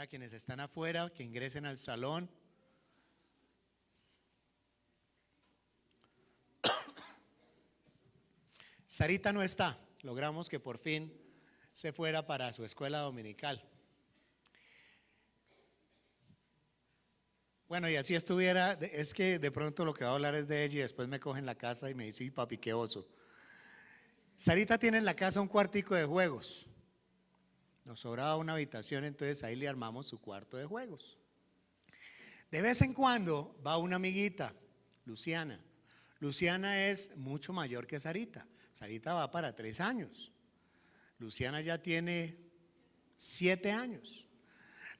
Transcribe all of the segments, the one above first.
a quienes están afuera que ingresen al salón. Sarita no está, logramos que por fin se fuera para su escuela dominical. Bueno, y así estuviera, es que de pronto lo que va a hablar es de ella y después me coge en la casa y me dice, papi, qué oso. Sarita tiene en la casa un cuartico de juegos. Nos sobraba una habitación, entonces ahí le armamos su cuarto de juegos. De vez en cuando va una amiguita, Luciana. Luciana es mucho mayor que Sarita. Sarita va para 3 años. Luciana ya tiene 7 años.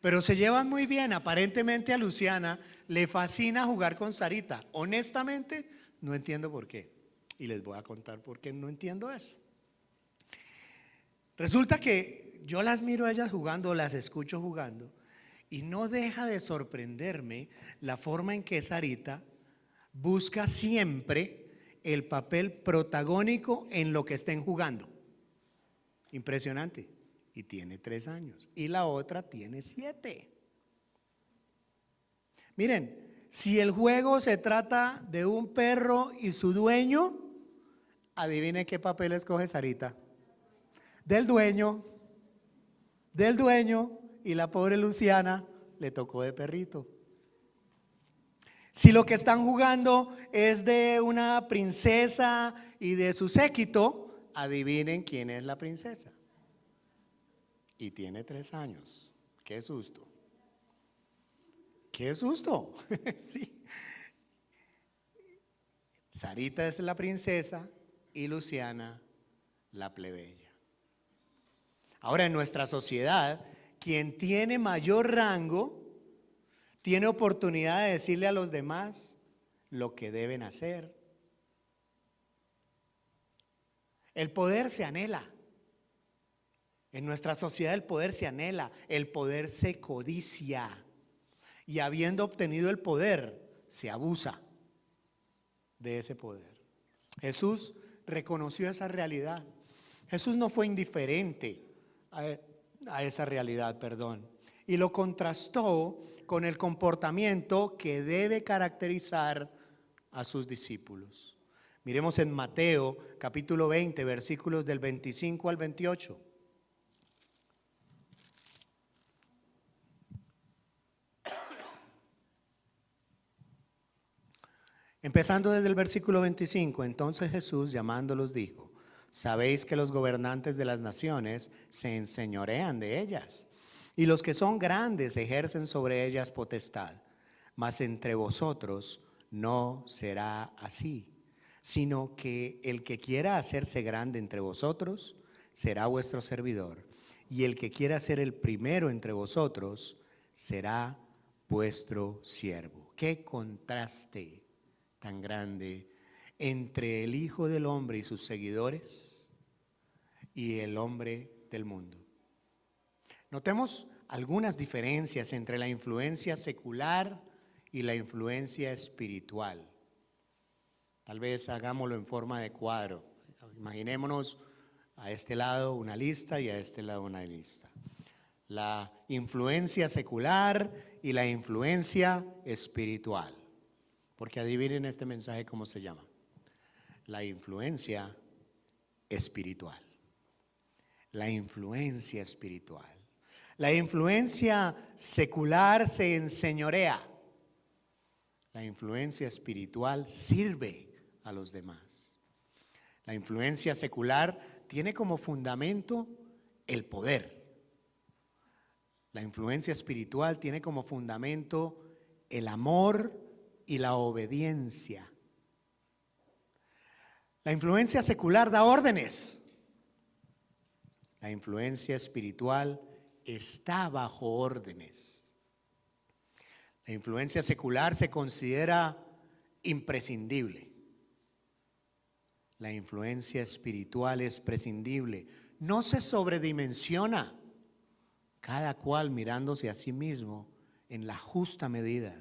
Pero se llevan muy bien. Aparentemente a Luciana le fascina jugar con Sarita. Honestamente, no entiendo por qué. Y les voy a contar por qué no entiendo eso. Resulta que yo las miro a ellas jugando, las escucho jugando, y no deja de sorprenderme la forma en que Sarita busca siempre el papel protagónico en lo que estén jugando. Impresionante. Y tiene 3 años. Y la otra tiene 7. Miren, si el juego se trata de un perro y su dueño, adivine qué papel escoge Sarita. Del dueño, y la pobre Luciana le tocó de perrito. Si lo que están jugando es de una princesa y de su séquito, adivinen quién es la princesa. Y tiene 3 años. Qué susto. Qué susto. Sí. Sarita es la princesa y Luciana la plebeya. Ahora, en nuestra sociedad, quien tiene mayor rango tiene oportunidad de decirle a los demás lo que deben hacer. El poder se anhela. En nuestra sociedad el poder se anhela, el poder se codicia. Y habiendo obtenido el poder, se abusa de ese poder. Jesús reconoció esa realidad. Jesús no fue indiferente a esa realidad, y lo contrastó con el comportamiento que debe caracterizar a sus discípulos. Miremos en Mateo capítulo 20, versículos del 25 al 28. Empezando desde el versículo 25, entonces Jesús llamándolos dijo: sabéis que los gobernantes de las naciones se enseñorean de ellas, y los que son grandes ejercen sobre ellas potestad. Mas entre vosotros no será así, sino que el que quiera hacerse grande entre vosotros será vuestro servidor, y el que quiera ser el primero entre vosotros será vuestro siervo. Qué contraste tan grande entre el Hijo del Hombre y sus seguidores y el hombre del mundo. Notemos algunas diferencias entre la influencia secular y la influencia espiritual. Tal vez hagámoslo en forma de cuadro. Imaginémonos a este lado una lista y a este lado una lista. La influencia secular y la influencia espiritual. Porque adivinen este mensaje cómo se llama. La influencia espiritual. La influencia espiritual. La influencia secular se enseñorea. La influencia espiritual sirve a los demás. La influencia secular tiene como fundamento el poder. La influencia espiritual tiene como fundamento el amor y la obediencia. La influencia secular da órdenes. La influencia espiritual está bajo órdenes. La influencia secular se considera imprescindible. La influencia espiritual es prescindible. No se sobredimensiona, cada cual mirándose a sí mismo en la justa medida.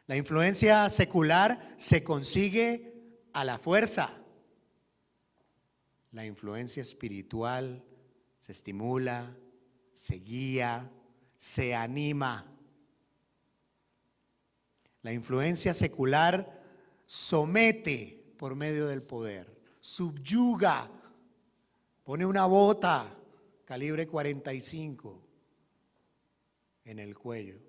La influencia secular se consigue a la fuerza. La influencia espiritual se estimula, se guía, se anima. La influencia secular somete por medio del poder, subyuga, pone una bota calibre 45 en el cuello.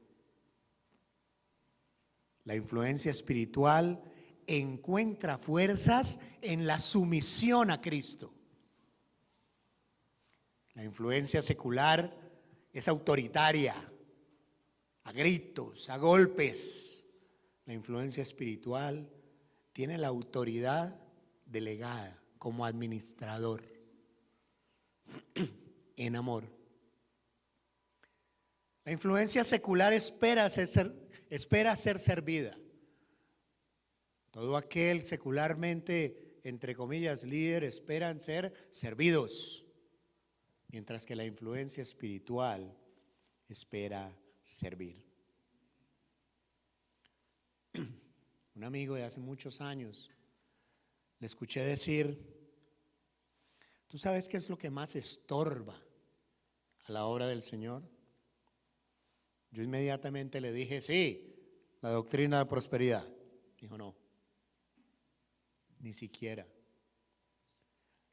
La influencia espiritual encuentra fuerzas en la sumisión a Cristo. La influencia secular es autoritaria, a gritos, a golpes. La influencia espiritual tiene la autoridad delegada como administrador en amor. La influencia secular espera ser servida. Todo aquel secularmente, entre comillas, líder, esperan ser servidos, mientras que la influencia espiritual espera servir. Un amigo de hace muchos años le escuché decir: ¿tú sabes qué es lo que más estorba a la obra del Señor? Yo inmediatamente le dije: sí, la doctrina de prosperidad. Dijo: no, ni siquiera.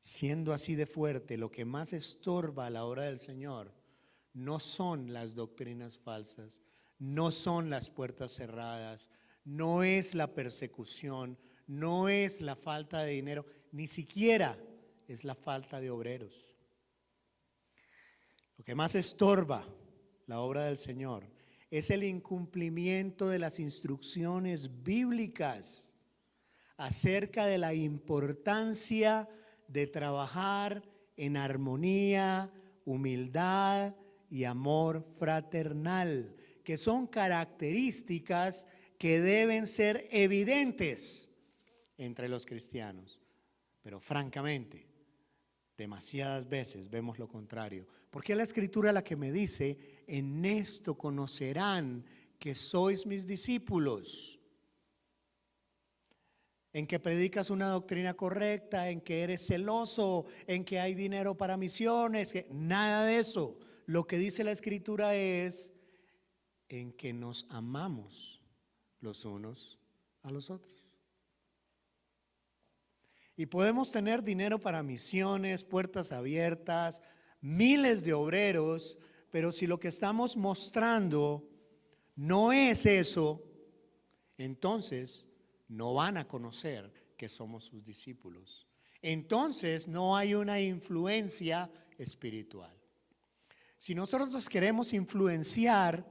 Siendo así de fuerte, lo que más estorba a la obra del Señor no son las doctrinas falsas, no son las puertas cerradas, no es la persecución, no es la falta de dinero, ni siquiera es la falta de obreros. Lo que más estorba la obra del Señor es el incumplimiento de las instrucciones bíblicas acerca de la importancia de trabajar en armonía, humildad y amor fraternal, que son características que deben ser evidentes entre los cristianos. Pero francamente, demasiadas veces vemos lo contrario. Porque es la Escritura la que me dice: en esto conocerán que sois mis discípulos. En que predicas una doctrina correcta, en que eres celoso, en que hay dinero para misiones, nada de eso. Lo que dice la Escritura es en que nos amamos los unos a los otros. Y podemos tener dinero para misiones, puertas abiertas, miles de obreros, pero si lo que estamos mostrando no es eso, entonces no van a conocer que somos sus discípulos. Entonces no hay una influencia espiritual. Si nosotros queremos influenciar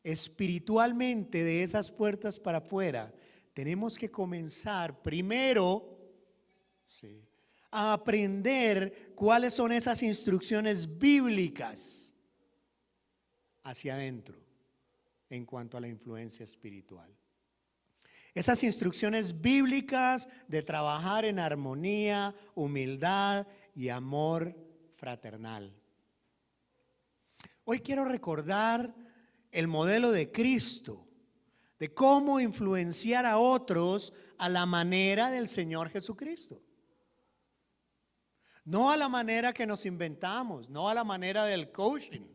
espiritualmente de esas puertas para afuera, tenemos que comenzar primero a aprender cuáles son esas instrucciones bíblicas hacia adentro en cuanto a la influencia espiritual. Esas instrucciones bíblicas de trabajar en armonía, humildad y amor fraternal. Hoy quiero recordar el modelo de Cristo, de cómo influenciar a otros a la manera del Señor Jesucristo. No a la manera que nos inventamos, no a la manera del coaching,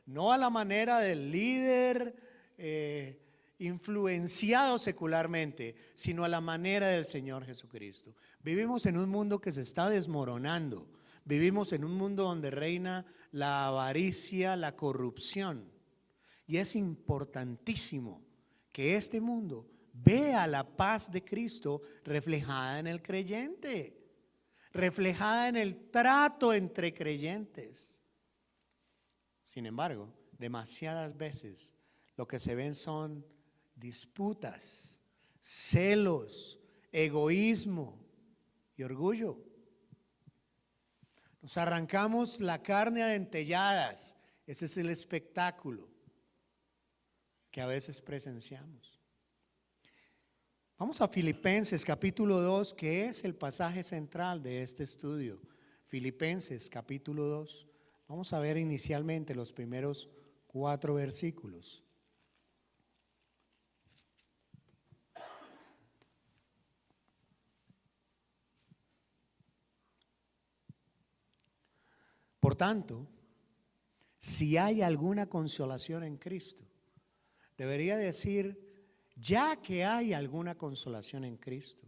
no a la manera del líder influenciado secularmente, sino a la manera del Señor Jesucristo. Vivimos en un mundo que se está desmoronando. Vivimos en un mundo donde reina la avaricia, la corrupción. Y es importantísimo que este mundo vea la paz de Cristo reflejada en el creyente, reflejada en el trato entre creyentes. Sin embargo, demasiadas veces lo que se ven son disputas, celos, egoísmo y orgullo. Nos arrancamos la carne a dentelladas. Ese es el espectáculo que a veces presenciamos. Vamos a Filipenses capítulo 2, que es el pasaje central de este estudio. Filipenses capítulo 2. Vamos a ver inicialmente los primeros 4 versículos. Por tanto, si hay alguna consolación en Cristo. Debería decir, ya que hay alguna consolación en Cristo,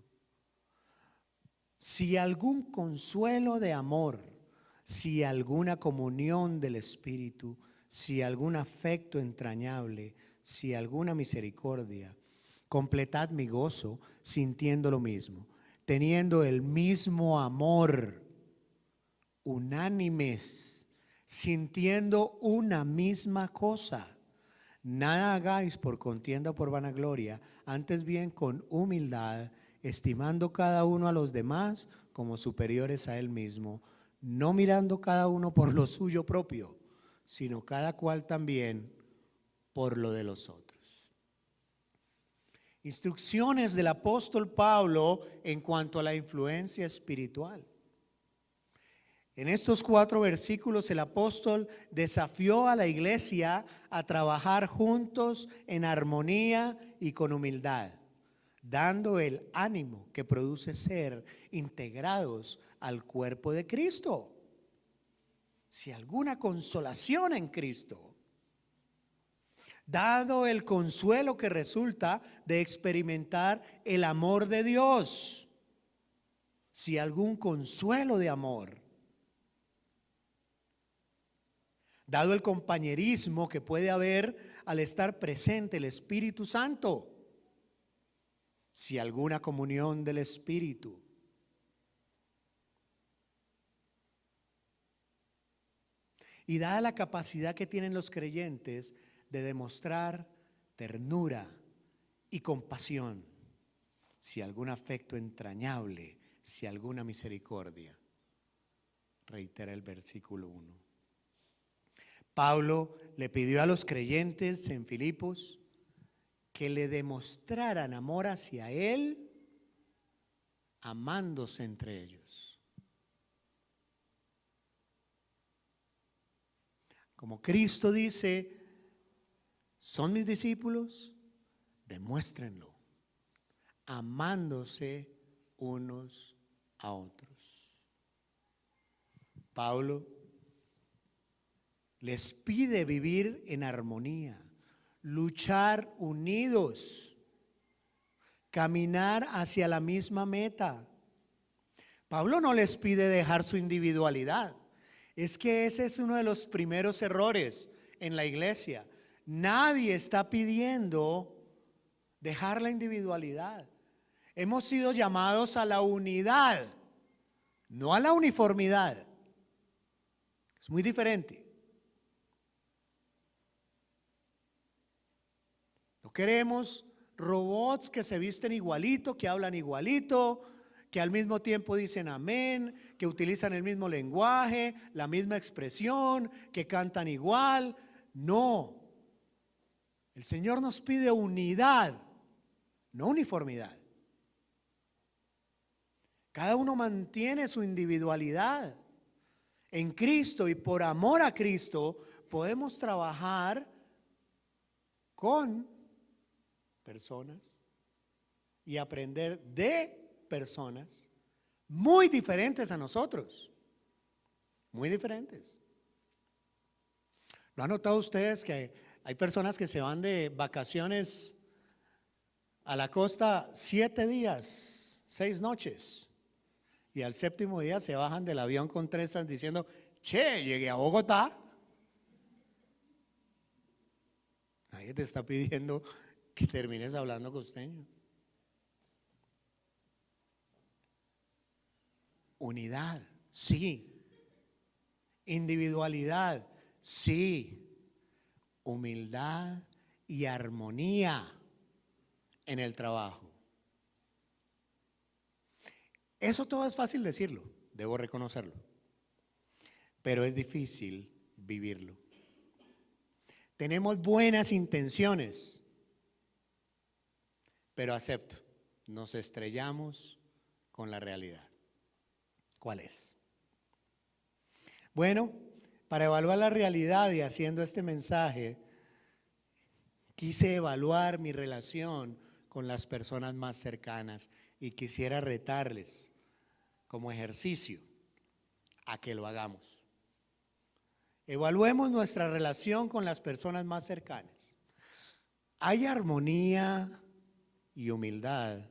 si algún consuelo de amor, si alguna comunión del Espíritu, si algún afecto entrañable, si alguna misericordia, completad mi gozo sintiendo lo mismo, teniendo el mismo amor, unánimes, sintiendo una misma cosa. Nada hagáis por contienda o por vanagloria, antes bien con humildad, estimando cada uno a los demás como superiores a él mismo, no mirando cada uno por lo suyo propio, sino cada cual también por lo de los otros. Instrucciones del apóstol Pablo en cuanto a la influencia espiritual. En estos 4 versículos el apóstol desafió a la iglesia a trabajar juntos en armonía y con humildad, dando el ánimo que produce ser integrados al cuerpo de Cristo. Si alguna consolación en Cristo, dado el consuelo que resulta de experimentar el amor de Dios, si algún consuelo de amor, dado el compañerismo que puede haber al estar presente el Espíritu Santo, si alguna comunión del Espíritu, y dada la capacidad que tienen los creyentes de demostrar ternura y compasión, si algún afecto entrañable, si alguna misericordia, reitera el versículo 1. Pablo le pidió a los creyentes en Filipos que le demostraran amor hacia él, amándose entre ellos. Como Cristo dice, son mis discípulos, demuéstrenlo, amándose unos a otros. Pablo les pide vivir en armonía, luchar unidos, caminar hacia la misma meta. Pablo no les pide dejar su individualidad. Es que ese es uno de los primeros errores en la iglesia. Nadie está pidiendo dejar la individualidad. Hemos sido llamados a la unidad, no a la uniformidad. Es muy diferente. No queremos robots que se visten igualito, que hablan igualito, que al mismo tiempo dicen amén, que utilizan el mismo lenguaje, la misma expresión, que cantan igual. No. El Señor nos pide unidad, no uniformidad. Cada uno mantiene su individualidad. En Cristo y por amor a Cristo podemos trabajar con personas y aprender de personas muy diferentes a nosotros, muy diferentes. ¿No han notado ustedes que hay personas que se van de vacaciones a la costa 7 días, 6 noches, y al 7º día se bajan del avión con trenzas diciendo, che, llegué a Bogotá? Nadie te está pidiendo que termines hablando costeño. Unidad, sí. Individualidad, sí. Humildad y armonía en el trabajo. Eso todo es fácil decirlo, debo reconocerlo, pero es difícil vivirlo. Tenemos buenas intenciones, pero acepto, nos estrellamos con la realidad. ¿Cuál es? Bueno, para evaluar la realidad y haciendo este mensaje, quise evaluar mi relación con las personas más cercanas y quisiera retarles como ejercicio a que lo hagamos. Evaluemos nuestra relación con las personas más cercanas. ¿Hay armonía y humildad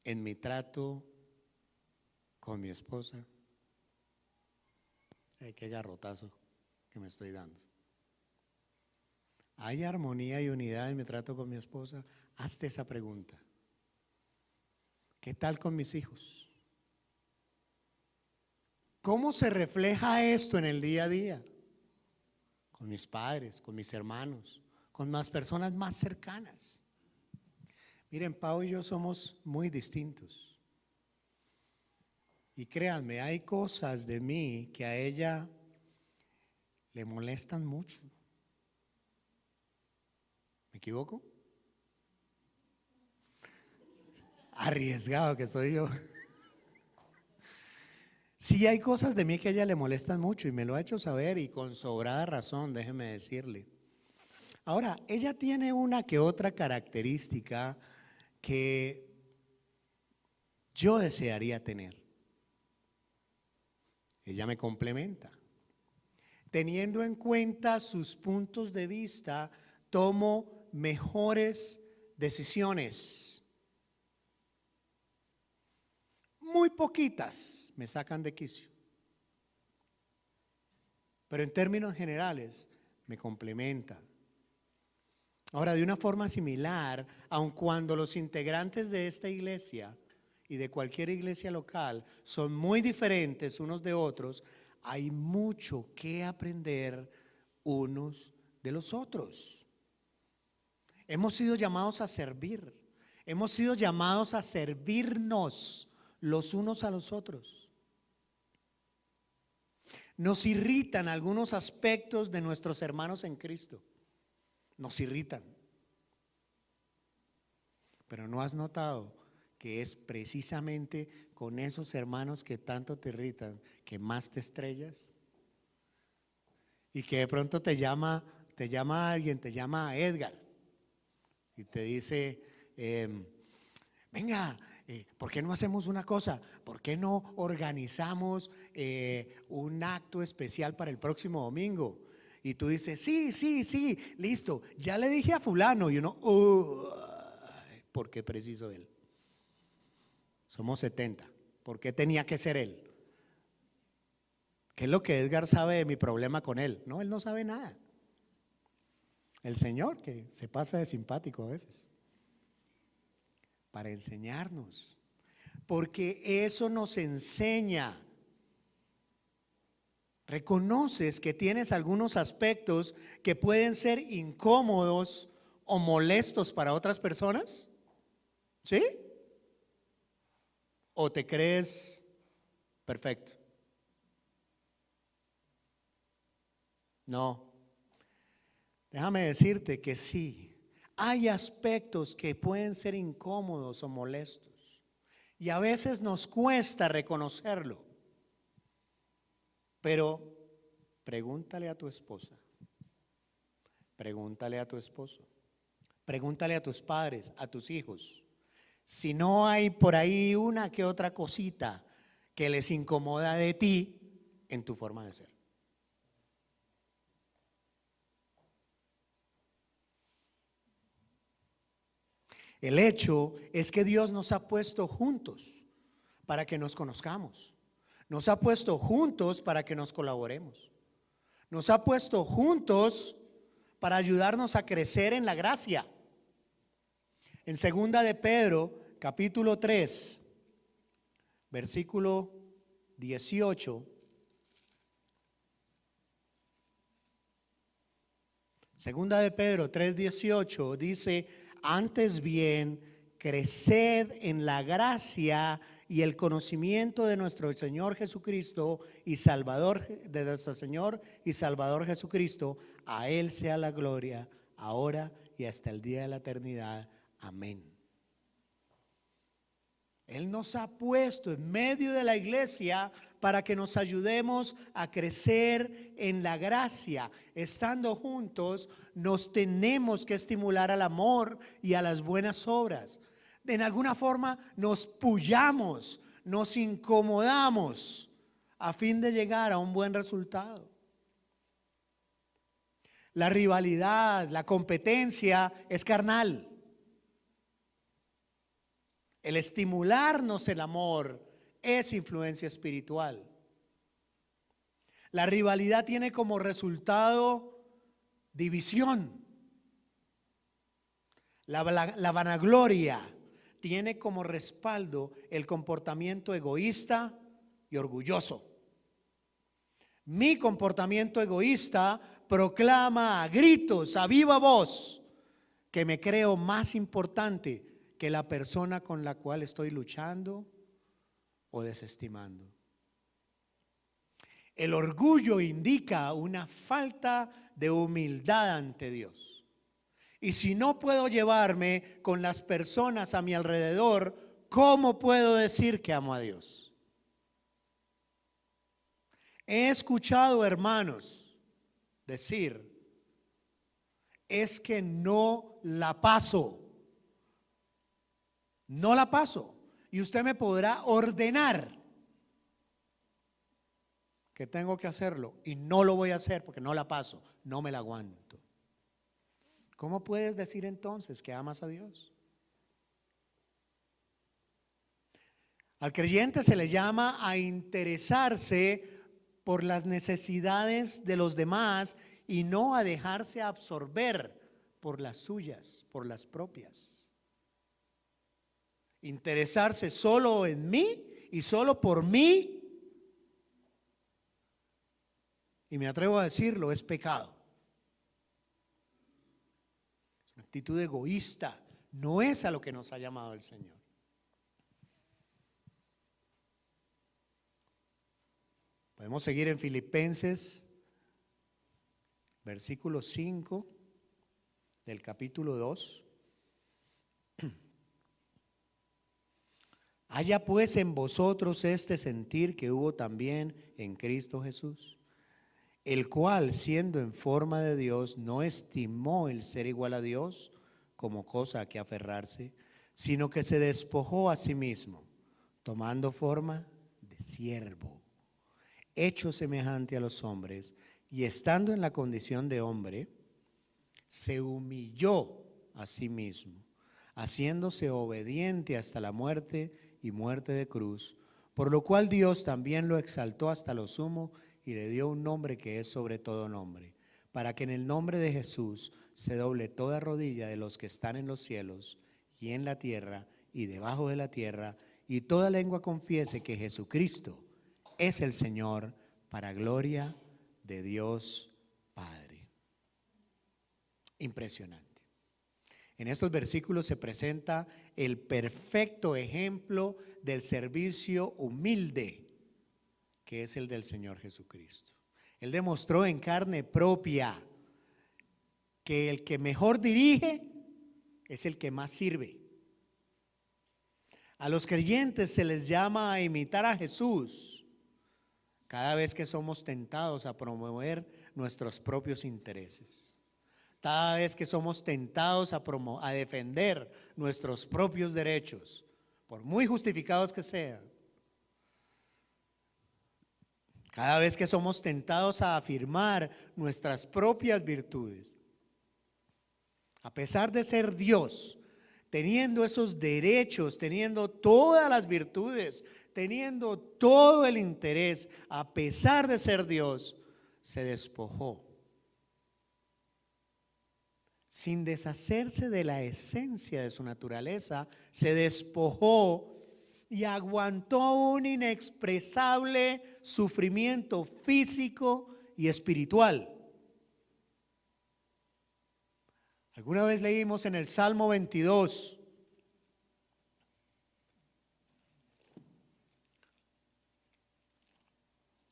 en mi trato con mi esposa? Qué garrotazo que me estoy dando. ¿Hay armonía y unidad en mi trato con mi esposa? Hazte esa pregunta. ¿Qué tal con mis hijos? ¿Cómo se refleja esto en el día a día? Con mis padres, con mis hermanos, con las personas más cercanas. Miren, Pau y yo somos muy distintos. Y créanme, hay cosas de mí que a ella le molestan mucho. ¿Me equivoco? Arriesgado que soy yo. Sí, hay cosas de mí que a ella le molestan mucho y me lo ha hecho saber y con sobrada razón, déjeme decirle. Ahora, ella tiene una que otra característica que yo desearía tener. Ella me complementa. Teniendo en cuenta sus puntos de vista, tomo mejores decisiones. Muy poquitas me sacan de quicio. Pero en términos generales me complementa. Ahora, de una forma similar, aun cuando los integrantes de esta iglesia y de cualquier iglesia local son muy diferentes unos de otros, hay mucho que aprender unos de los otros. Hemos sido llamados a servir, hemos sido llamados a servirnos los unos a los otros. Nos irritan algunos aspectos de nuestros hermanos en Cristo. Nos irritan. Pero ¿no has notado que es precisamente con esos hermanos que tanto te irritan que más te estrellas? Y que de pronto te llama alguien, te llama Edgar y te dice, venga, ¿por qué no hacemos una cosa? ¿Por qué no organizamos un acto especial para el próximo domingo? Y tú dices, sí, listo, ya le dije a fulano. Y uno, ¿por qué preciso él? Somos 70, ¿por qué tenía que ser él? ¿Qué es lo que Edgar sabe de mi problema con él? No, él no sabe nada. El Señor, que se pasa de simpático a veces, para enseñarnos, porque eso nos enseña. ¿Reconoces que tienes algunos aspectos que pueden ser incómodos o molestos para otras personas? ¿Sí? ¿O te crees perfecto? No. Déjame decirte que sí. Hay aspectos que pueden ser incómodos o molestos y a veces nos cuesta reconocerlo. Pero pregúntale a tu esposa, pregúntale a tu esposo, pregúntale a tus padres, a tus hijos, si no hay por ahí una que otra cosita que les incomoda de ti en tu forma de ser. El hecho es que Dios nos ha puesto juntos para que nos conozcamos. Nos ha puesto juntos para que nos colaboremos. Nos ha puesto juntos para ayudarnos a crecer en la gracia. En 2 de Pedro, capítulo 3, versículo 18. 2 de Pedro 3:18 dice: antes bien, creced en la gracia y el conocimiento de nuestro Señor Jesucristo y Salvador, de nuestro Señor y Salvador Jesucristo. A Él sea la gloria, ahora y hasta el día de la eternidad. Amén. Él nos ha puesto en medio de la iglesia para que nos ayudemos a crecer en la gracia. Estando juntos, nos tenemos que estimular al amor y a las buenas obras. En alguna forma nos pullamos, nos incomodamos a fin de llegar a un buen resultado. La rivalidad, la competencia es carnal. El estimularnos el amor es influencia espiritual. La rivalidad tiene como resultado división. La vanagloria tiene como respaldo el comportamiento egoísta y orgulloso. Mi comportamiento egoísta proclama a gritos, a viva voz, que me creo más importante que la persona con la cual estoy luchando o desestimando. El orgullo indica una falta de humildad ante Dios. Y si no puedo llevarme con las personas a mi alrededor, ¿cómo puedo decir que amo a Dios? He escuchado hermanos decir, es que no la paso. No la paso. Y usted me podrá ordenar que tengo que hacerlo y no lo voy a hacer porque no la paso, no me la aguanto. ¿Cómo puedes decir entonces que amas a Dios? Al creyente se le llama a interesarse por las necesidades de los demás y no a dejarse absorber por las suyas, por las propias. Interesarse solo en mí y solo por mí, y me atrevo a decirlo, es pecado. Es una actitud egoísta, no es a lo que nos ha llamado el Señor. Podemos seguir en Filipenses, versículo 5 del capítulo 2. Haya pues en vosotros este sentir que hubo también en Cristo Jesús, el cual, siendo en forma de Dios, no estimó el ser igual a Dios como cosa a que aferrarse, sino que se despojó a sí mismo, tomando forma de siervo, hecho semejante a los hombres, y estando en la condición de hombre, se humilló a sí mismo, haciéndose obediente hasta la muerte y muerte de cruz, por lo cual Dios también lo exaltó hasta lo sumo y le dio un nombre que es sobre todo nombre, para que en el nombre de Jesús se doble toda rodilla de los que están en los cielos y en la tierra y debajo de la tierra, y toda lengua confiese que Jesucristo es el Señor, para gloria de Dios Padre. Impresionante. En estos versículos se presenta el perfecto ejemplo del servicio humilde, que es el del Señor Jesucristo. Él demostró en carne propia que el que mejor dirige es el que más sirve. A los creyentes se les llama a imitar a Jesús cada vez que somos tentados a promover nuestros propios intereses. Cada vez que somos tentados a defender nuestros propios derechos, por muy justificados que sean. Cada vez que somos tentados a afirmar nuestras propias virtudes. A pesar de ser Dios, teniendo esos derechos, teniendo todas las virtudes, teniendo todo el interés, a pesar de ser Dios, se despojó. Sin deshacerse de la esencia de su naturaleza, se despojó y aguantó un inexpresable sufrimiento físico y espiritual. Alguna vez leímos en el Salmo 22,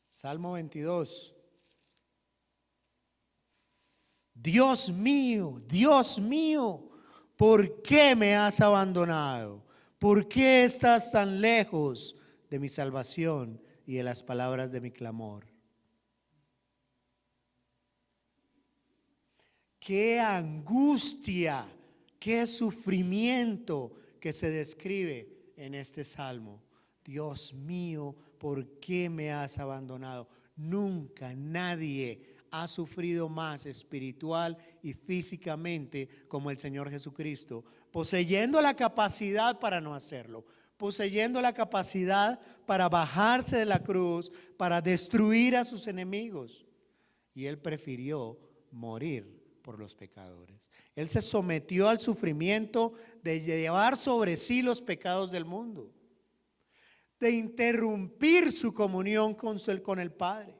Salmo 22. Dios mío, ¿por qué me has abandonado? ¿Por qué estás tan lejos de mi salvación y de las palabras de mi clamor? Qué angustia, qué sufrimiento que se describe en este salmo. Dios mío, ¿por qué me has abandonado? Nunca nadie ha sufrido más espiritual y físicamente como el Señor Jesucristo, poseyendo la capacidad para no hacerlo, poseyendo la capacidad para bajarse de la cruz, para destruir a sus enemigos. Y Él prefirió morir por los pecadores. Él se sometió al sufrimiento de llevar sobre sí los pecados del mundo, de interrumpir su comunión con el Padre.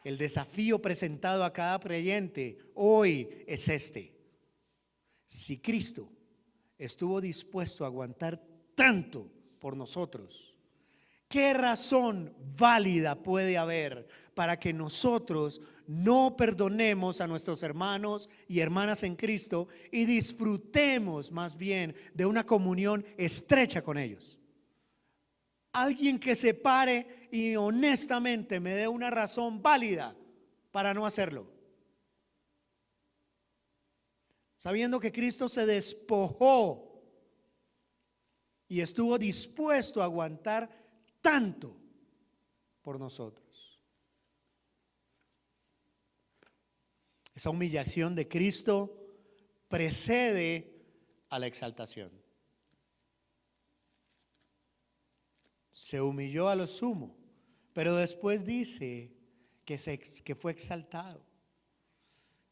El desafío presentado a cada creyente hoy es este: si Cristo estuvo dispuesto a aguantar tanto por nosotros, ¿qué razón válida puede haber para que nosotros no perdonemos a nuestros hermanos y hermanas en Cristo y disfrutemos más bien de una comunión estrecha con ellos? Alguien que se pare y honestamente me dé una razón válida para no hacerlo. Sabiendo que Cristo se despojó y estuvo dispuesto a aguantar tanto por nosotros. Esa humillación de Cristo precede a la exaltación. Se humilló a lo sumo, pero después dice que fue exaltado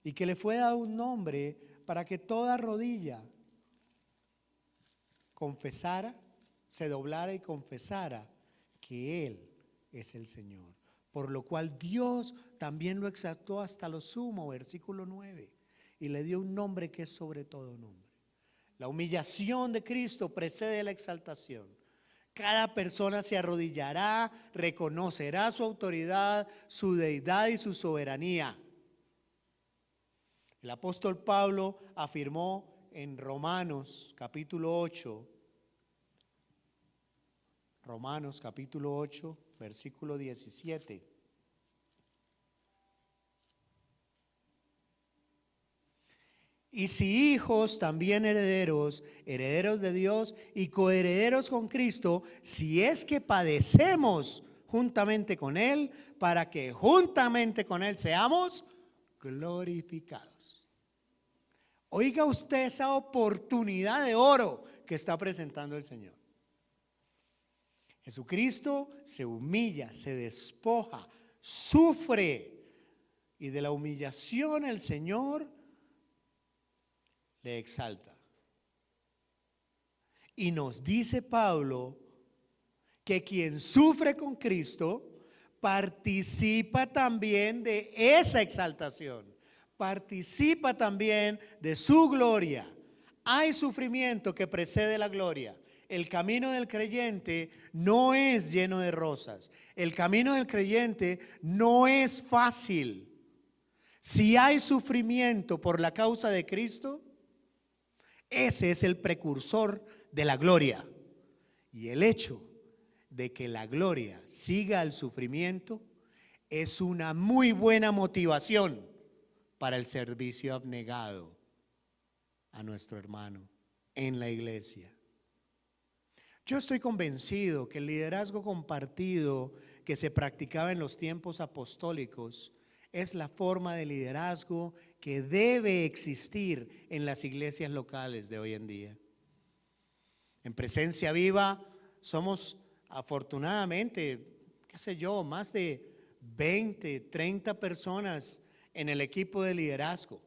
y que le fue dado un nombre para que toda rodilla confesara, se doblara y confesara que Él es el Señor. Por lo cual Dios también lo exaltó hasta lo sumo, versículo 9, y le dio un nombre que es sobre todo nombre. La humillación de Cristo precede la exaltación. Cada persona se arrodillará, reconocerá su autoridad, su deidad y su soberanía. El apóstol Pablo afirmó en Romanos capítulo 8, versículo 17. Y si hijos, también herederos, herederos de Dios y coherederos con Cristo, si es que padecemos juntamente con Él, para que juntamente con Él seamos glorificados. Oiga usted esa oportunidad de oro que está presentando el Señor. Jesucristo se humilla, se despoja, sufre, y de la humillación el Señor le exalta. Y nos dice Pablo que quien sufre con Cristo participa también de esa exaltación, participa también de su gloria. Hay sufrimiento que precede la gloria. El camino del creyente no es lleno de rosas. El camino del creyente no es fácil. Si hay sufrimiento por la causa de Cristo, ese es el precursor de la gloria. Y el hecho de que la gloria siga al sufrimiento es una muy buena motivación para el servicio abnegado a nuestro hermano en la iglesia. Yo estoy convencido que el liderazgo compartido que se practicaba en los tiempos apostólicos es la forma de liderazgo que debe existir en las iglesias locales de hoy en día. En Presencia Viva somos afortunadamente, más de 20, 30 personas en el equipo de liderazgo.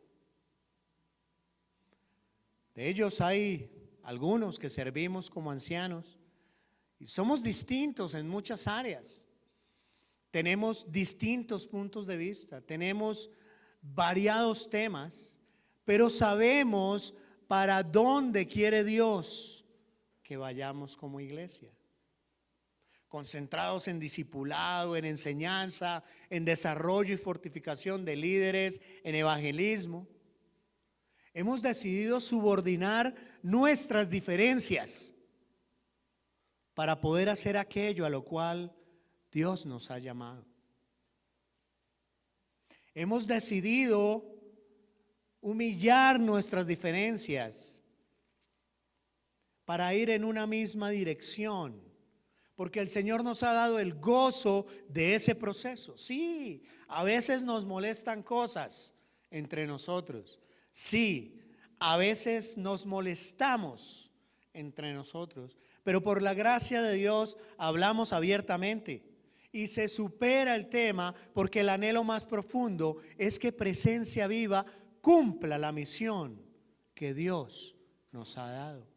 De ellos hay algunos que servimos como ancianos y somos distintos en muchas áreas. Tenemos distintos puntos de vista, tenemos variados temas, pero sabemos para dónde quiere Dios que vayamos como iglesia. Concentrados en discipulado, en enseñanza, en desarrollo y fortificación de líderes, en evangelismo. Hemos decidido subordinar nuestras diferencias para poder hacer aquello a lo cual Dios nos ha llamado. Hemos decidido humillar nuestras diferencias para ir en una misma dirección, porque el Señor nos ha dado el gozo de ese proceso. Sí, a veces nos molestan cosas entre nosotros. Sí, a veces nos molestamos entre nosotros, pero por la gracia de Dios hablamos abiertamente y se supera el tema, porque el anhelo más profundo es que Presencia Viva cumpla la misión que Dios nos ha dado,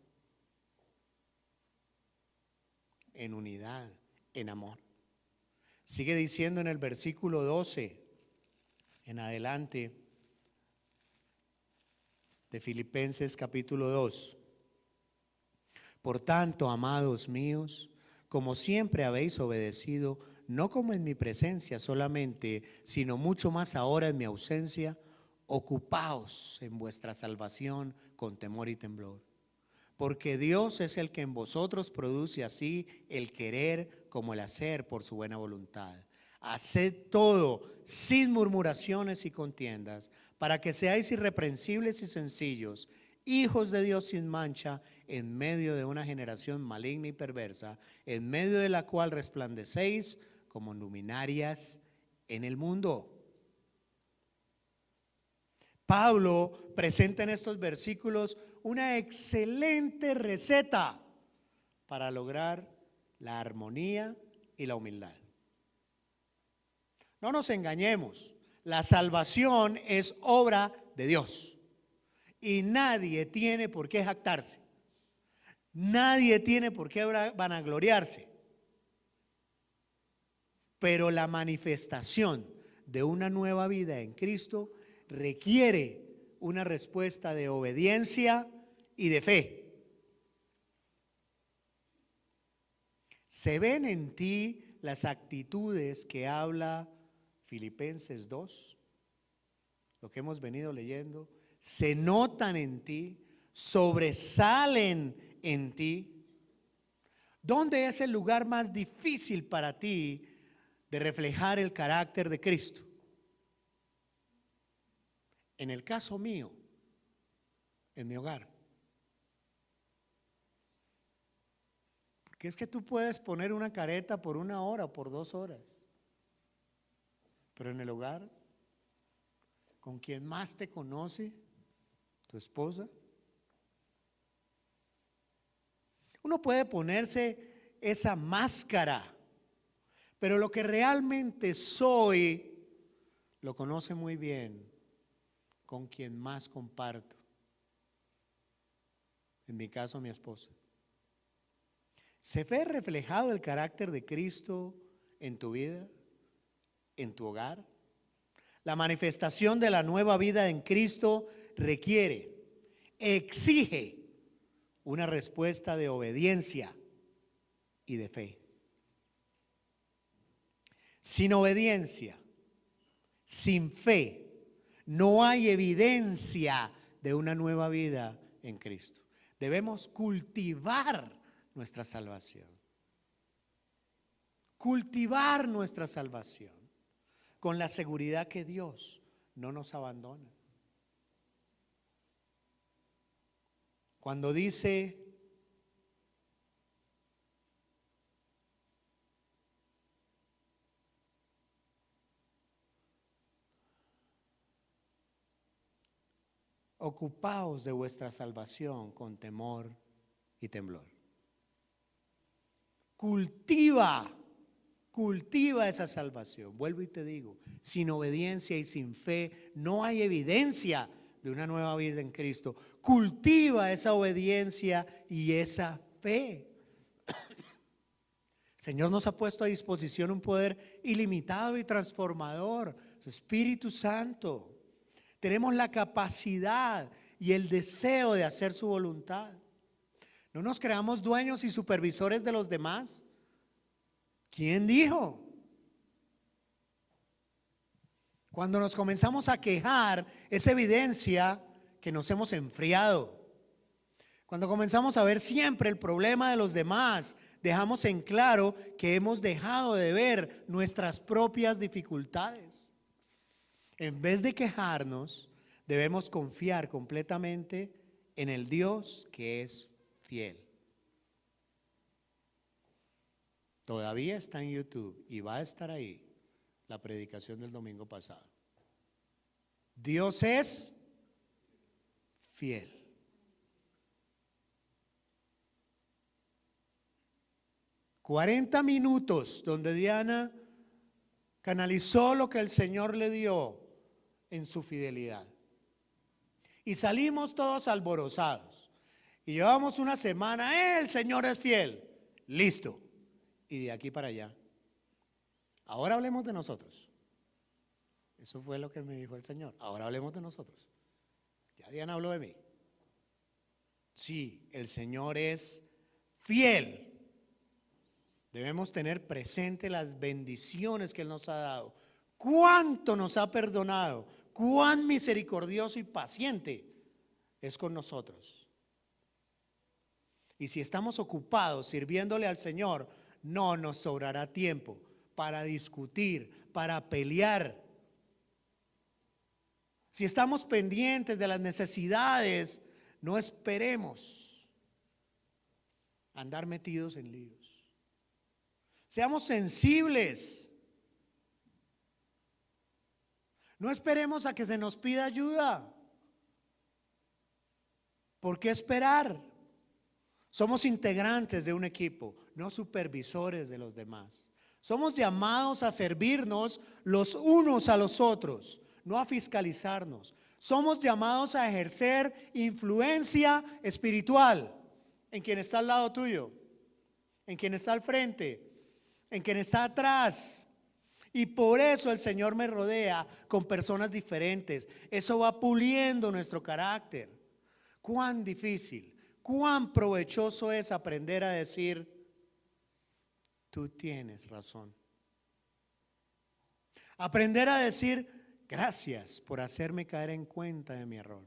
en unidad, en amor. Sigue diciendo en el versículo 12 en adelante de Filipenses capítulo 2. Por tanto, amados míos, como siempre habéis obedecido, no como en mi presencia solamente, sino mucho más ahora en mi ausencia, ocupaos en vuestra salvación con temor y temblor. Porque Dios es el que en vosotros produce así el querer como el hacer por su buena voluntad. Haced todo sin murmuraciones y contiendas, para que seáis irreprensibles y sencillos, hijos de Dios sin mancha, en medio de una generación maligna y perversa, en medio de la cual resplandecéis como luminarias en el mundo. Pablo presenta en estos versículos una excelente receta para lograr la armonía y la humildad. No nos engañemos, la salvación es obra de Dios y nadie tiene por qué jactarse, nadie tiene por qué vanagloriarse, pero la manifestación de una nueva vida en Cristo requiere una respuesta de obediencia y de fe. ¿Se ven en ti las actitudes que habla Filipenses 2? Lo que hemos venido leyendo. ¿Se notan en ti? ¿Sobresalen en ti? ¿Dónde es el lugar más difícil para ti de reflejar el carácter de Cristo? En el caso mío, en mi hogar. Porque es que tú puedes poner una careta por 1 hora o por 2 horas, pero en el hogar, con quien más te conoce, tu esposa, uno puede ponerse esa máscara, pero lo que realmente soy, lo conoce muy bien con quien más comparto. En mi caso, mi esposa. ¿Se ve reflejado el carácter de Cristo en tu vida, en tu hogar? La manifestación de la nueva vida en Cristo requiere, exige una respuesta de obediencia y de fe. Sin obediencia, sin fe, no hay evidencia de una nueva vida en Cristo. Debemos cultivar nuestra salvación. Cultivar nuestra salvación con la seguridad que Dios no nos abandona. Cuando dice ocupaos de vuestra salvación con temor y temblor. Cultiva esa salvación. Vuelvo y te digo, sin obediencia y sin fe no hay evidencia de una nueva vida en Cristo. Cultiva esa obediencia y esa fe. El Señor nos ha puesto a disposición un poder ilimitado y transformador, su Espíritu Santo. Tenemos la capacidad y el deseo de hacer su voluntad. No nos creamos dueños y supervisores de los demás. ¿Quién dijo? Cuando nos comenzamos a quejar, es evidencia que nos hemos enfriado. Cuando comenzamos a ver siempre el problema de los demás, dejamos en claro que hemos dejado de ver nuestras propias dificultades. En vez de quejarnos, debemos confiar completamente en el Dios que es fiel. Todavía está en YouTube y va a estar ahí la predicación del domingo pasado. Dios es fiel. «40 minutos donde Diana canalizó lo que el Señor le dio en su fidelidad. Y salimos todos alborozados. Y llevamos una semana, el Señor es fiel. Listo. Y de aquí para allá. Ahora hablemos de nosotros. Eso fue lo que me dijo el Señor. Ahora hablemos de nosotros. Ya Diana habló de mí. Sí, el Señor es fiel. Debemos tener presente las bendiciones que Él nos ha dado. Cuánto nos ha perdonado. Cuán misericordioso y paciente es con nosotros. Y si estamos ocupados sirviéndole al Señor, no nos sobrará tiempo para discutir, para pelear. Si estamos pendientes de las necesidades, no esperemos andar metidos en líos. Seamos sensibles. No esperemos a que se nos pida ayuda. ¿Por qué esperar? Somos integrantes de un equipo, no supervisores de los demás. Somos llamados a servirnos los unos a los otros, no a fiscalizarnos. Somos llamados a ejercer influencia espiritual en quien está al lado tuyo, en quien está al frente, en quien está atrás. Y por eso el Señor me rodea con personas diferentes. Eso va puliendo nuestro carácter. Cuán difícil, cuán provechoso es aprender a decir: tú tienes razón. Aprender a decir: gracias por hacerme caer en cuenta de mi error.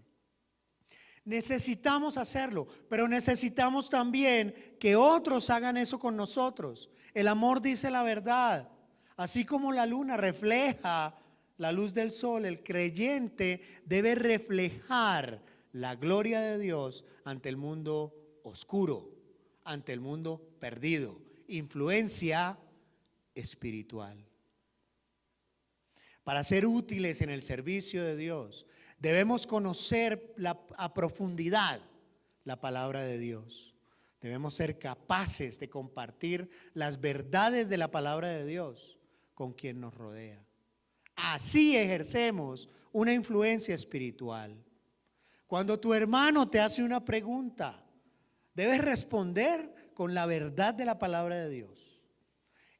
Necesitamos hacerlo, pero necesitamos también que otros hagan eso con nosotros. El amor dice la verdad. Así como la luna refleja la luz del sol, el creyente debe reflejar la gloria de Dios ante el mundo oscuro, ante el mundo perdido. Influencia espiritual. Para ser útiles en el servicio de Dios, debemos conocer a profundidad la palabra de Dios. Debemos ser capaces de compartir las verdades de la palabra de Dios con quien nos rodea. Así ejercemos una influencia espiritual. Cuando tu hermano te hace una pregunta, debes responder con la verdad de la palabra de Dios.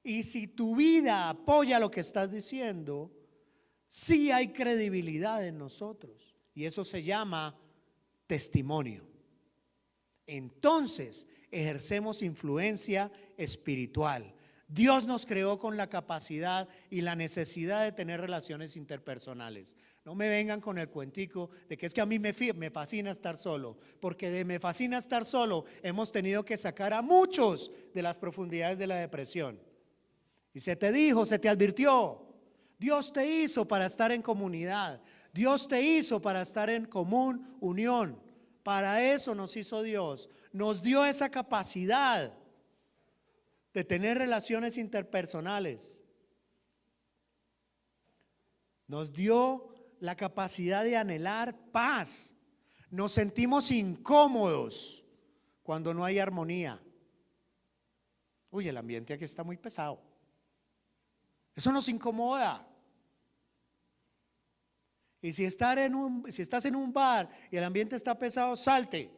Y si tu vida apoya lo que estás diciendo, sí hay credibilidad en nosotros. Y eso se llama testimonio. Entonces ejercemos influencia espiritual. Dios nos creó con la capacidad y la necesidad de tener relaciones interpersonales. No me vengan con el cuentico de que es que a mí me fascina estar solo, porque de me fascina estar solo hemos tenido que sacar a muchos de las profundidades de la depresión. Y se te dijo, se te advirtió, Dios te hizo para estar en comunidad, Dios te hizo para estar en común unión. Para eso nos hizo Dios, nos dio esa capacidad de tener relaciones interpersonales. Nos dio la capacidad de anhelar paz. Nos sentimos incómodos cuando no hay armonía. Uy, el ambiente aquí está muy pesado. Eso nos incomoda. Y si estás en un bar y el ambiente está pesado, salte.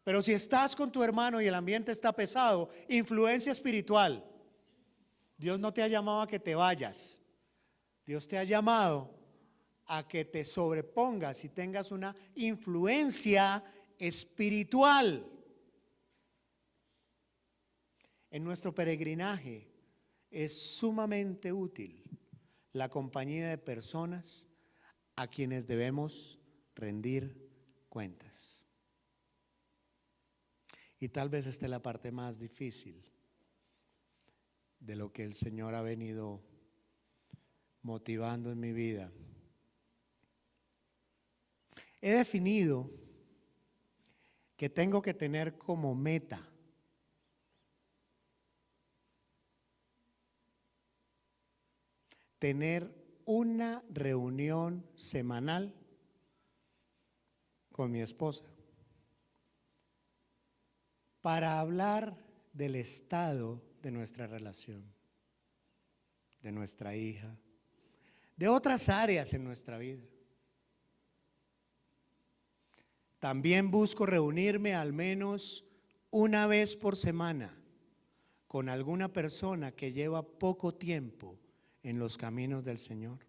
Pero si estás con tu hermano y el ambiente está pesado, influencia espiritual. Dios no te ha llamado a que te vayas. Dios te ha llamado a que te sobrepongas y tengas una influencia espiritual. En nuestro peregrinaje es sumamente útil la compañía de personas a quienes debemos rendir cuentas. Y tal vez esta es la parte más difícil de lo que el Señor ha venido motivando en mi vida. He definido que tengo que tener como meta tener una reunión semanal con mi esposa para hablar del estado de nuestra relación, de nuestra hija, de otras áreas en nuestra vida. También busco reunirme al menos una vez por semana con alguna persona que lleva poco tiempo en los caminos del Señor.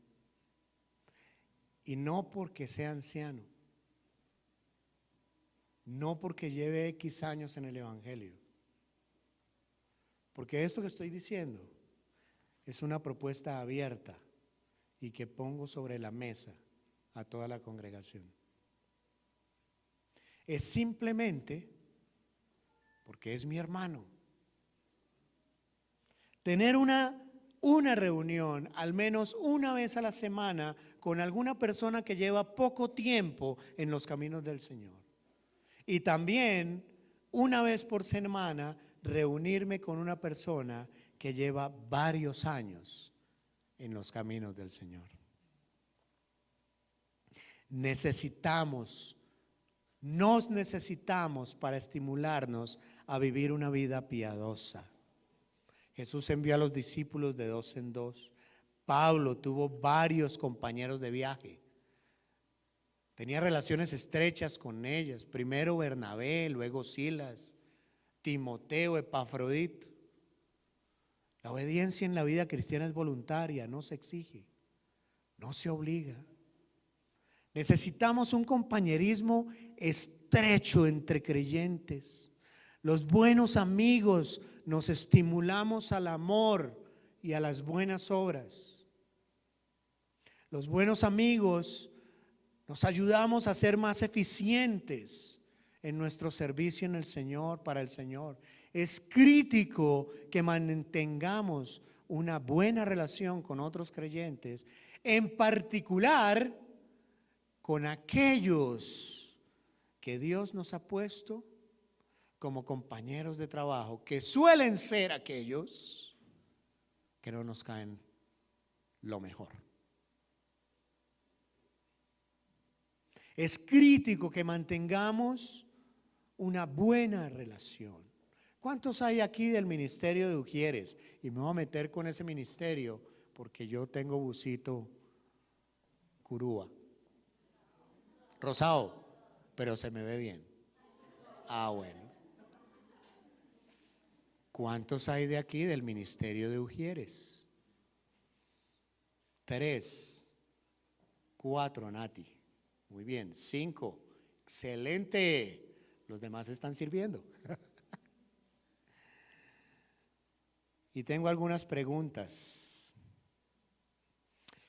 Y no porque sea anciano, no porque lleve X años en el Evangelio, porque esto que estoy diciendo es una propuesta abierta y que pongo sobre la mesa a toda la congregación. Es simplemente porque es mi hermano. Tener una reunión al menos una vez a la semana con alguna persona que lleva poco tiempo en los caminos del Señor. Y también una vez por semana reunirme con una persona que lleva varios años en los caminos del Señor. Nos necesitamos para estimularnos a vivir una vida piadosa. Jesús envió a los discípulos de 2 en 2. Pablo tuvo varios compañeros de viaje. Tenía relaciones estrechas con ellas. Primero Bernabé, luego Silas, Timoteo, Epafrodito. La obediencia en la vida cristiana es voluntaria, no se exige, no se obliga. Necesitamos un compañerismo estrecho entre creyentes. Los buenos amigos nos estimulamos al amor y a las buenas obras. Los buenos amigos nos ayudamos a ser más eficientes en nuestro servicio en el Señor, para el Señor. Es crítico que mantengamos una buena relación con otros creyentes, en particular con aquellos que Dios nos ha puesto como compañeros de trabajo, que suelen ser aquellos que no nos caen lo mejor. Es crítico que mantengamos una buena relación. ¿Cuántos hay aquí del ministerio de Ujieres? Y me voy a meter con ese ministerio porque yo tengo busito curúa, rosado, pero se me ve bien. Ah, bueno. ¿Cuántos hay de aquí del ministerio de Ujieres? 3, 4, Nati. Muy bien. 5, excelente. Los demás están sirviendo. Y tengo algunas preguntas.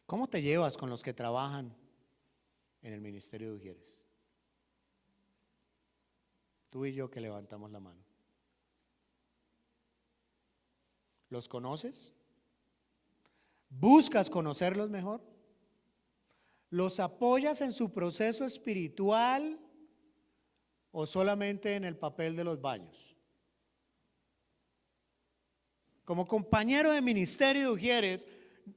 ¿Cómo te llevas con los que trabajan en el ministerio de Ujieres? Tú y yo que levantamos la mano. ¿Los conoces? ¿Buscas conocerlos mejor? ¿Los apoyas en su proceso espiritual o solamente en el papel de los baños? Como compañero de ministerio de Ujieres,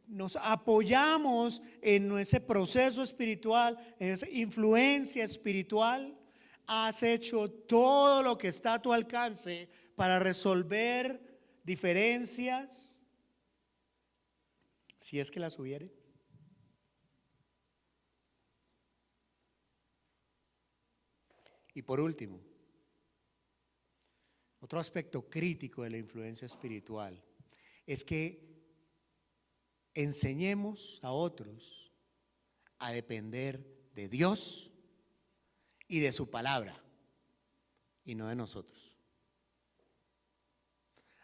nos apoyamos en ese proceso espiritual, en esa influencia espiritual. Has hecho todo lo que está a tu alcance para resolver diferencias, si es que las hubiere. Y por último, otro aspecto crítico de la influencia espiritual es que enseñemos a otros a depender de Dios y de su palabra y no de nosotros.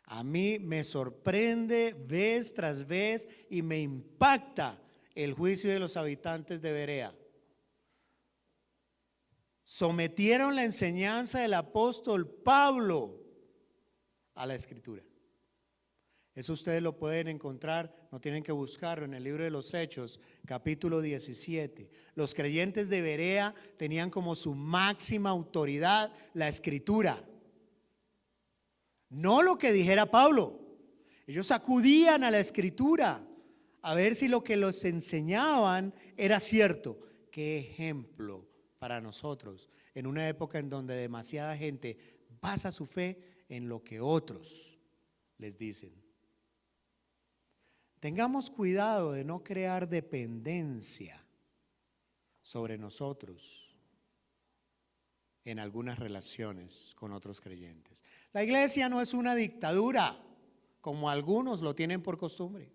A mí me sorprende vez tras vez y me impacta el juicio de los habitantes de Berea. Sometieron la enseñanza del apóstol Pablo a la Escritura. Eso ustedes lo pueden encontrar, no tienen que buscarlo, en el libro de los Hechos, capítulo 17. Los creyentes de Berea tenían como su máxima autoridad la Escritura. No lo que dijera Pablo. Ellos acudían a la Escritura, a ver si lo que los enseñaban era cierto. Qué ejemplo para nosotros en una época en donde demasiada gente basa su fe en lo que otros les dicen. Tengamos cuidado de no crear dependencia sobre nosotros en algunas relaciones con otros creyentes. La iglesia no es una dictadura, como algunos lo tienen por costumbre,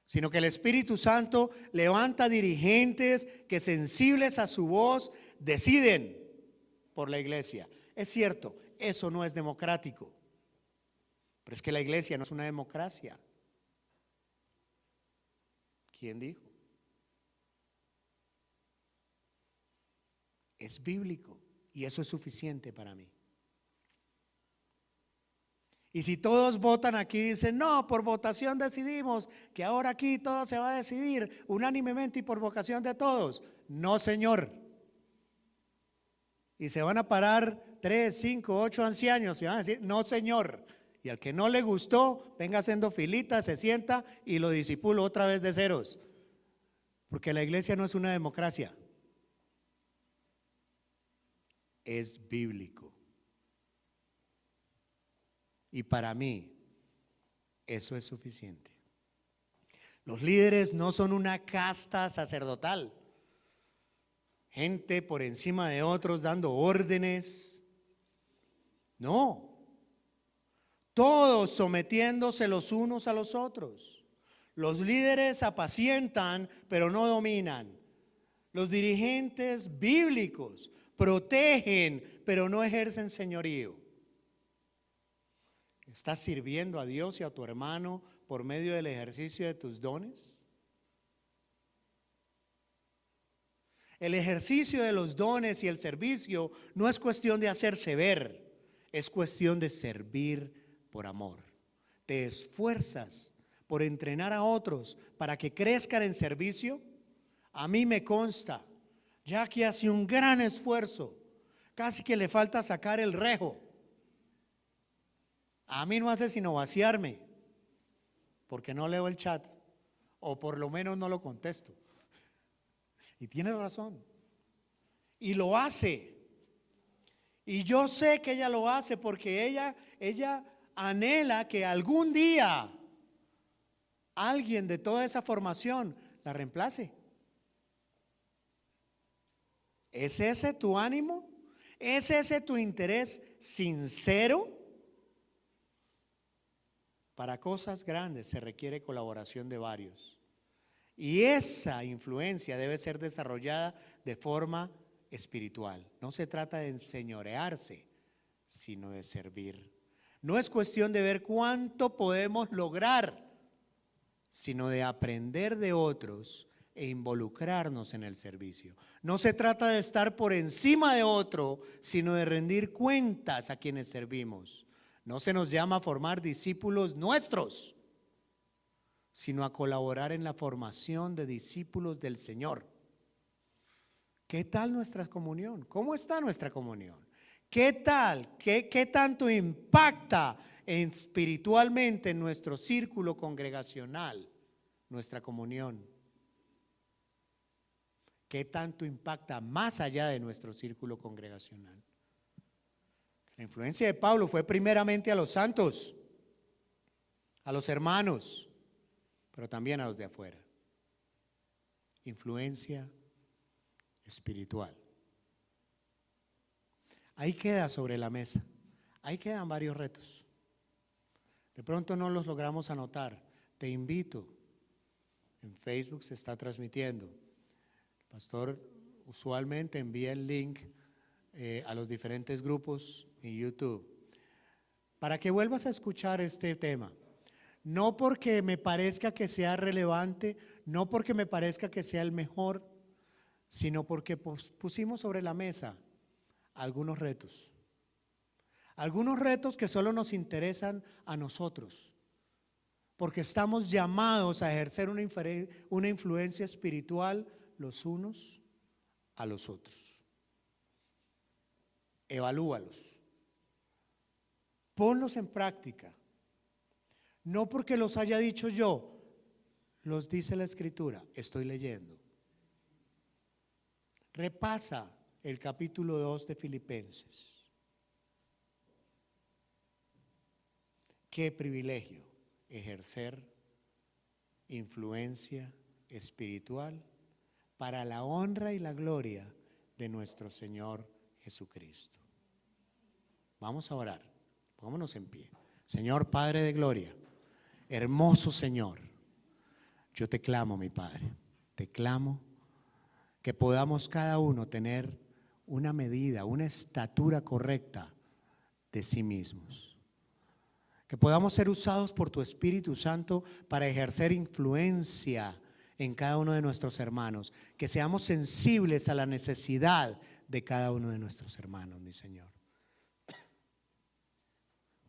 sino que el Espíritu Santo levanta dirigentes que, sensibles a su voz, deciden por la iglesia. Es cierto, eso no es democrático, pero es que la iglesia no es una democracia. ¿Quién dijo? Es bíblico y eso es suficiente para mí. Y si todos votan aquí, dicen, no, por votación decidimos que ahora aquí todo se va a decidir unánimemente y por vocación de todos. No, señor. Y se van a parar 3, 5, 8 ancianos y van a decir, no, señor. Y al que no le gustó, venga haciendo filita, se sienta y lo disipulo otra vez de ceros. Porque la iglesia no es una democracia. Es bíblico. Y para mí, eso es suficiente. Los líderes no son una casta sacerdotal, gente por encima de otros dando órdenes. No, todos sometiéndose los unos a los otros. Los líderes apacientan, pero no dominan. Los dirigentes bíblicos protegen, pero no ejercen señorío. ¿Estás sirviendo a Dios y a tu hermano por medio del ejercicio de tus dones? El ejercicio de los dones y el servicio no es cuestión de hacerse ver, es cuestión de servir por amor. Te esfuerzas por entrenar a otros para que crezcan en servicio. A mí me consta, Jackie hace un gran esfuerzo, casi que le falta sacar el rejo. A mí no hace sino vaciarme, porque no leo el chat, o por lo menos no lo contesto. Y tiene razón. Y lo hace. Y yo sé que ella lo hace porque ella anhela que algún día alguien de toda esa formación la reemplace. ¿Es ese tu ánimo? ¿Es ese tu interés sincero? Para cosas grandes se requiere colaboración de varios. Y esa influencia debe ser desarrollada de forma espiritual. No se trata de enseñorearse, sino de servir. No es cuestión de ver cuánto podemos lograr, sino de aprender de otros e involucrarnos en el servicio. No se trata de estar por encima de otro, sino de rendir cuentas a quienes servimos. No se nos llama a formar discípulos nuestros, sino a colaborar en la formación de discípulos del Señor. ¿Qué tal nuestra comunión? ¿Cómo está nuestra comunión? ¿Qué tal? ¿Qué tanto impacta espiritualmente en nuestro círculo congregacional nuestra comunión? ¿Qué tanto impacta más allá de nuestro círculo congregacional? La influencia de Pablo fue primeramente a los santos, a los hermanos, pero también a los de afuera. Influencia espiritual. Ahí queda sobre la mesa. Ahí quedan varios retos. De pronto no los logramos anotar. Te invito. En Facebook se está transmitiendo. El pastor usualmente envía el link a los diferentes grupos en YouTube para que vuelvas a escuchar este tema. No porque me parezca que sea relevante, no porque me parezca que sea el mejor, sino porque pusimos sobre la mesa algunos retos que solo nos interesan a nosotros, porque estamos llamados a ejercer una influencia espiritual los unos a los otros. Evalúalos, ponlos en práctica, no porque los haya dicho yo, Los dice la Escritura, estoy leyendo. Repasa el capítulo 2 de Filipenses. Qué privilegio ejercer influencia espiritual para la honra y la gloria de nuestro Señor Jesucristo. Vamos a orar, pongámonos en pie. Señor Padre de gloria, hermoso Señor, yo te clamo, mi Padre, te clamo que podamos cada uno tener una medida, una estatura correcta de sí mismos. Que podamos ser usados por tu Espíritu Santo para ejercer influencia en cada uno de nuestros hermanos. Que seamos sensibles a la necesidad de cada uno de nuestros hermanos, mi Señor.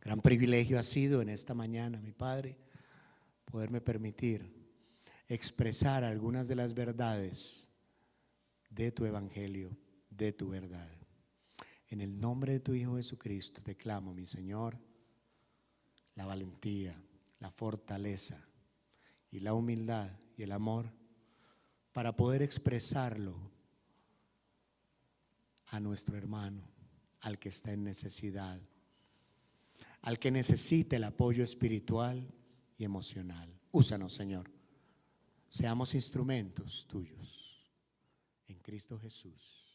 Gran privilegio ha sido en esta mañana, mi Padre, poderme permitir expresar algunas de las verdades de tu evangelio, de tu verdad. En el nombre de tu Hijo Jesucristo te clamo, mi Señor, la valentía, la fortaleza y la humildad y el amor para poder expresarlo a nuestro hermano, al que está en necesidad, al que necesita el apoyo espiritual y emocional. Úsanos, Señor. Seamos instrumentos tuyos en Cristo Jesús.